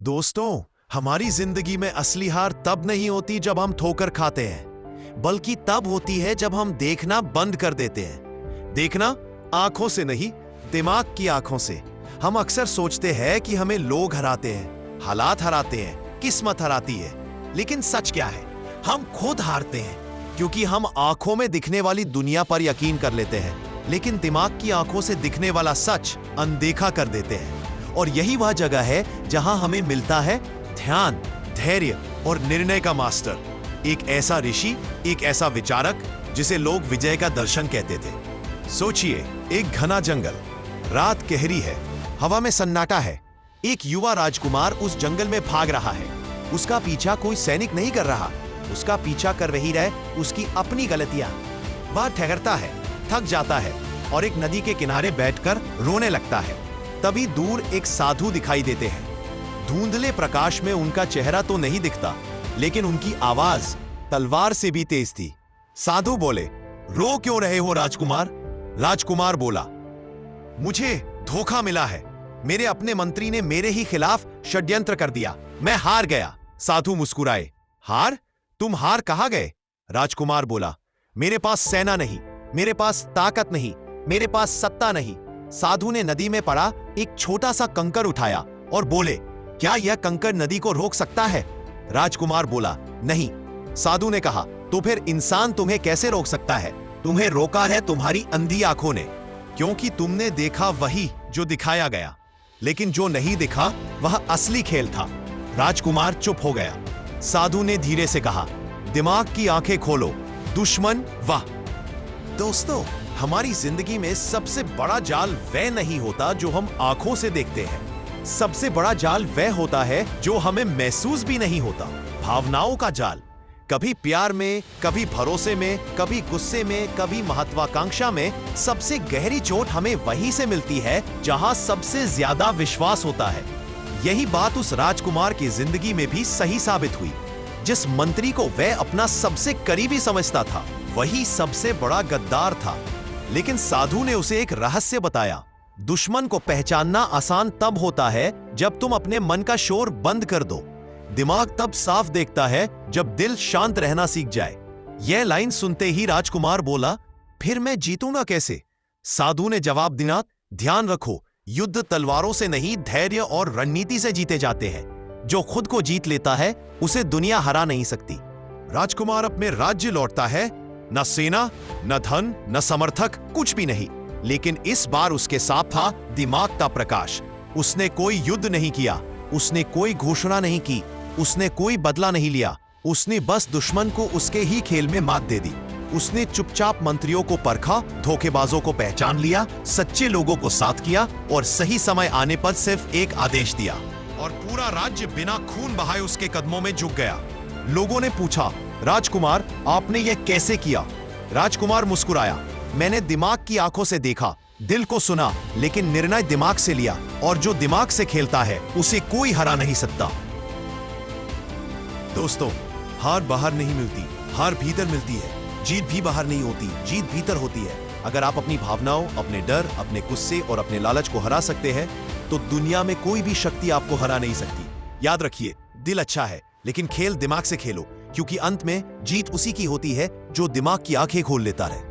दोस्तों, हमारी जिंदगी में असली हार तब नहीं होती जब हम ठोकर खाते हैं, बल्कि तब होती है जब हम देखना बंद कर देते हैं। देखना आंखों से नहीं, दिमाग की आंखों से। हम अक्सर सोचते हैं कि हमें लोग हराते हैं, हालात हराते हैं, किस्मत हराती है, लेकिन सच क्या है? हम खुद हारते हैं, क्योंकि हम आंखों में दिखने वाली दुनिया पर यकीन कर लेते हैं, लेकिन दिमाग की आंखों से दिखने वाला सच अनदेखा कर देते हैं। और यही वह जगह है जहां हमें मिलता है ध्यान, धैर्य और निर्णय का मास्टर। एक ऐसा ऋषि, एक ऐसा विचारक जिसे लोग विजय का दर्शन कहते थे। सोचिए, एक घना जंगल, रात गहरी है, हवा में सन्नाटा है। एक युवा राजकुमार उस जंगल में भाग रहा है। उसका पीछा कोई सैनिक नहीं कर रहा, उसका पीछा कर रही है उसकी अपनी गलतियां। वह ठहरता है, थक जाता है और एक नदी के किनारे बैठकर रोने लगता है। तभी दूर एक साधु दिखाई देते हैं। धुंधले प्रकाश में उनका चेहरा तो नहीं दिखता, लेकिन उनकी आवाज तलवार से भी तेज थी। साधु बोले, रो क्यों रहे हो राजकुमार? राजकुमार बोला, मुझे धोखा मिला है। मेरे अपने मंत्री ने मेरे ही खिलाफ षड्यंत्र कर दिया, मैं हार गया। साधु मुस्कुराए, हार? तुम हार कहाँ गए? राजकुमार बोला, मेरे पास सेना नहीं, मेरे पास ताकत नहीं, मेरे पास सत्ता नहीं। साधु ने नदी में पड़ा एक छोटा सा कंकर उठाया और बोले, क्या यह कंकर नदी को रोक सकता है? राजकुमार बोला, नहीं। साधु ने कहा, तो फिर इंसान तुम्हें कैसे रोक सकता है? तुम्हें रोका है तुम्हारी अंधी आंखों ने, क्योंकि तुमने देखा वही जो दिखाया गया, लेकिन जो नहीं दिखा वह असली खेल था। राजकुमार चुप हो गया। साधु ने धीरे से कहा, दिमाग की आंखें खोलो, दुश्मन वाह। दोस्तों, हमारी जिंदगी में सबसे बड़ा जाल वह नहीं होता जो हम आंखों से देखते हैं। सबसे बड़ा जाल वह होता है जो हमें महसूस भी नहीं होता। भावनाओं का जाल। कभी प्यार में, कभी भरोसे में, कभी गुस्से में, कभी महत्वाकांक्षा में। सबसे गहरी चोट हमें वहीं से मिलती है जहां सबसे ज्यादा विश्वास होता है। यही बात उस राजकुमार की जिंदगी में भी सही साबित हुई। जिस मंत्री को वह अपना सबसे करीबी समझता था, वही सबसे बड़ा गद्दार था। लेकिन साधु ने उसे एक रहस्य बताया। दुश्मन को पहचानना आसान तब होता है जब तुम अपने मन का शोर बंद कर दो। दिमाग तब साफ देखता है जब दिल शांत रहना सीख जाए। यह लाइन सुनते ही राजकुमार बोला, फिर मैं जीतूंगा कैसे? साधु ने जवाब दिया, ध्यान रखो, युद्ध तलवारों से नहीं, धैर्य और रणनीति से जीते जाते हैं। जो खुद को जीत लेता है उसे दुनिया हरा नहीं सकती। राजकुमार अपने राज्य लौटता है। न सेना, न धन, न समर्थक, कुछ भी नहीं, लेकिन इस बार उसके साथ था दिमाग का प्रकाश। उसने कोई युद्ध नहीं किया, उसने कोई घोषणा नहीं की, उसने कोई बदला नहीं लिया। उसने बस दुश्मन को उसके ही खेल में मात दे दी। उसने चुपचाप मंत्रियों को परखा, धोखेबाजों को पहचान लिया, सच्चे लोगों को साथ किया और सही समय आने पर सिर्फ एक आदेश दिया, और पूरा राज्य बिना खून बहाए उसके कदमों में झुक गया। लोगों ने पूछा, राजकुमार, आपने यह कैसे किया? राजकुमार मुस्कुराया, मैंने दिमाग की आंखों से देखा, दिल को सुना, लेकिन निर्णय दिमाग से लिया, और जो दिमाग से खेलता है उसे कोई हरा नहीं सकता। दोस्तों, हार बाहर नहीं मिलती, हार भीतर मिलती है। जीत भी बाहर नहीं होती, जीत भीतर होती है। अगर आप अपनी भावनाओं, अपने डर, अपने गुस्से और अपने लालच को हरा सकते हैं, तो दुनिया में कोई भी शक्ति आपको हरा नहीं सकती। याद रखिए, दिल अच्छा है, लेकिन खेल दिमाग से खेलो, क्योंकि अंत में जीत उसी की होती है जो दिमाग की आंखें खोल लेता है।